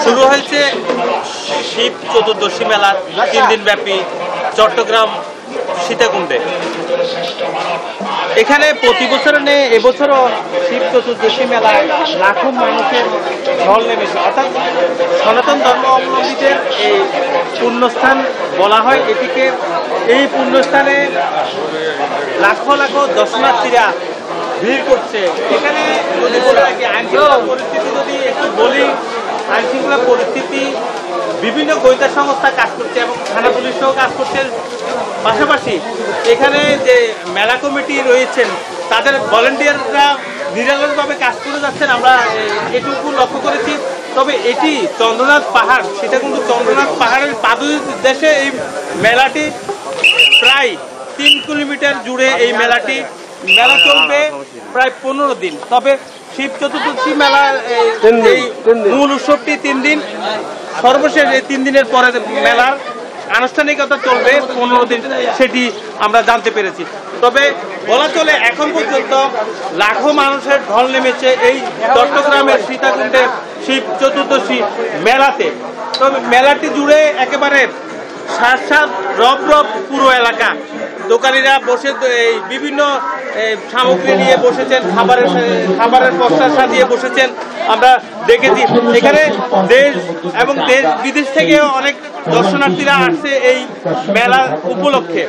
শুরু হয়েছে শিব চতুর্দশী মেলা 3 দিন ব্যাপী চট্টগ্রাম সীতাকুণ্ডে। এখানে প্রতি বছর নেই, এবছরও শিব চতুর্দশী মেলায় লাখো মানুষের ঢল নেমেছে। অর্থাৎ সনাতন ধর্মাবলম্বীদের এই পুণ্যস্থান বলা হয় এটিকে। এই পুণ্যস্থানে লাখো লাখো দর্শনার্থীরা ভিড় করছে। এখানে যদি বলে রাখি আইনশৃঙ্খলা পরিস্থিতি যদি একটু বলি, আইনশৃঙ্খলা পরিস্থিতি বিভিন্ন গোয়েন্দা সংস্থা কাজ করছে এবং থানা পুলিশও কাজ করছে। পাশাপাশি এখানে যে মেলা কমিটি রয়েছেন তাদের ভলেন্টিয়াররা নিরলসভাবে কাজ করে যাচ্ছেন, আমরা এটুকু লক্ষ্য করেছি। তবে এটি চন্দ্রনাথ পাহাড়, সীতাকুণ্ড চন্দ্রনাথ পাহাড়ের পাদদেশে এই মেলাটি প্রায় 3 কিলোমিটার জুড়ে এই মেলা চলবে প্রায় 15 দিন। তবে শিব চতুর্দশী মেলার এই মূল উৎসবটি 3 দিন, সর্বশেষ এই 3 দিনের পরে মেলার আনুষ্ঠানিকতা চলবে 15 দিন, সেটি আমরা জানতে পেরেছি। তবে বলা চলে এখন পর্যন্ত লাখো মানুষের ঢল নেমেছে এই চট্টগ্রামের সীতাকুণ্ডের শিব চতুর্দশী মেলাতে। তবে মেলাটি জুড়ে একেবারে সাত রব পুরো এলাকা, দোকানিরা বসে এই বিভিন্ন সামগ্রী নিয়ে বসেছেন, খাবারের পসরা সাজিয়ে বসেছেন, আমরা দেখেছি। এখানে দেশ এবং দেশ বিদেশ থেকেও অনেক দর্শনার্থীরা আসছে এই মেলা উপলক্ষে।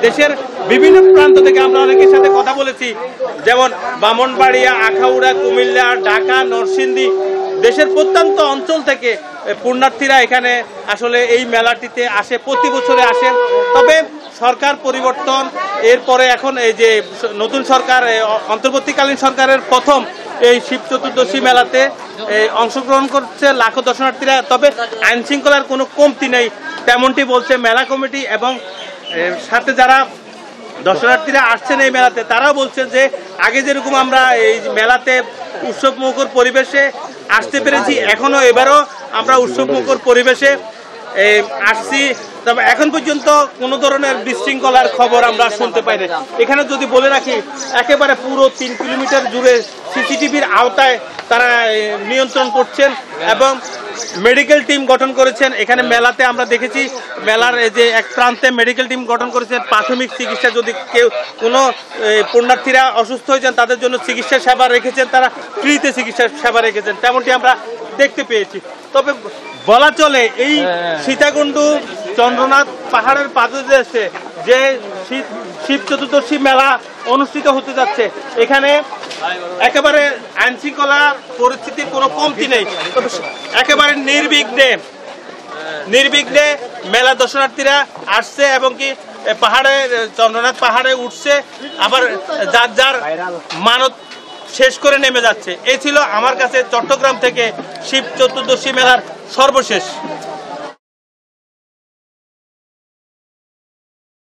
দেশের বিভিন্ন প্রান্ত থেকে আমরা অনেকের সাথে কথা বলেছি, যেমন ব্রাহ্মণবাড়িয়া, আখাউড়া, কুমিল্লা, ঢাকা, নরসিংদী, দেশের প্রত্যন্ত অঞ্চল থেকে পুণ্যার্থীরা এখানে আসলে এই মেলাটিতে আসে, প্রতি বছরে আসে। তবে সরকার পরিবর্তন, এরপরে এখন এই যে নতুন সরকার, অন্তর্বর্তীকালীন সরকারের প্রথম এই শিব চতুর্দশী মেলাতে অংশগ্রহণ করছে লাখো দর্শনার্থীরা। তবে আইন শৃঙ্খলার কোনো কমতি নেই, তেমনটি বলছে মেলা কমিটি। এবং সাথে যারা দর্শনার্থীরা আসছেন এই মেলাতে, তারাও বলছেন যে আগে যেরকম আমরা এই মেলাতে উৎসবমুখর পরিবেশে আসতে পেরেছি, এবারও আমরা উৎসবমুখর পরিবেশে আসছি। তবে এখন পর্যন্ত কোনো ধরনের বিশৃঙ্খলার খবর আমরা শুনতে পাই না। এখানে যদি বলে রাখি, একেবারে পুরো 3 কিলোমিটার জুড়ে সিসিটিভির আওতায় তারা নিয়ন্ত্রণ করছেন এবং মেডিকেল টিম গঠন করেছেন। এখানে মেলাতে আমরা দেখেছি, মেলার যে এক প্রান্তে মেডিকেল টিম গঠন করেছেন। প্রাথমিক চিকিৎসা, যদি কোনো পুণ্যার্থীরা অসুস্থ হয়ে যান তাদের জন্য চিকিৎসা সেবা রেখেছেন, তারা ফ্রিতে চিকিৎসা সেবা রেখেছেন, তেমনটি আমরা দেখতে পেয়েছি। তবে বলা চলে এই সীতাকুণ্ড চন্দ্রনাথ পাহাড়ের পাদদেশে যে শিব চতুর্দশী মেলা অনুষ্ঠিত হতে যাচ্ছে, এখানে একেবারে আইন শৃঙ্খলা পরিস্থিতির কোনো কমতি নেই। তবে একেবারে নির্বিঘ্নে মেলা দর্শনার্থীরা আসছে এবং কি চন্দ্রনাথ পাহাড়ে উঠছে, আবার যার মানত শেষ করে নেমে যাচ্ছে। এই ছিল আমার কাছে চট্টগ্রাম থেকে শিব চতুর্দশী মেলার সর্বশেষ।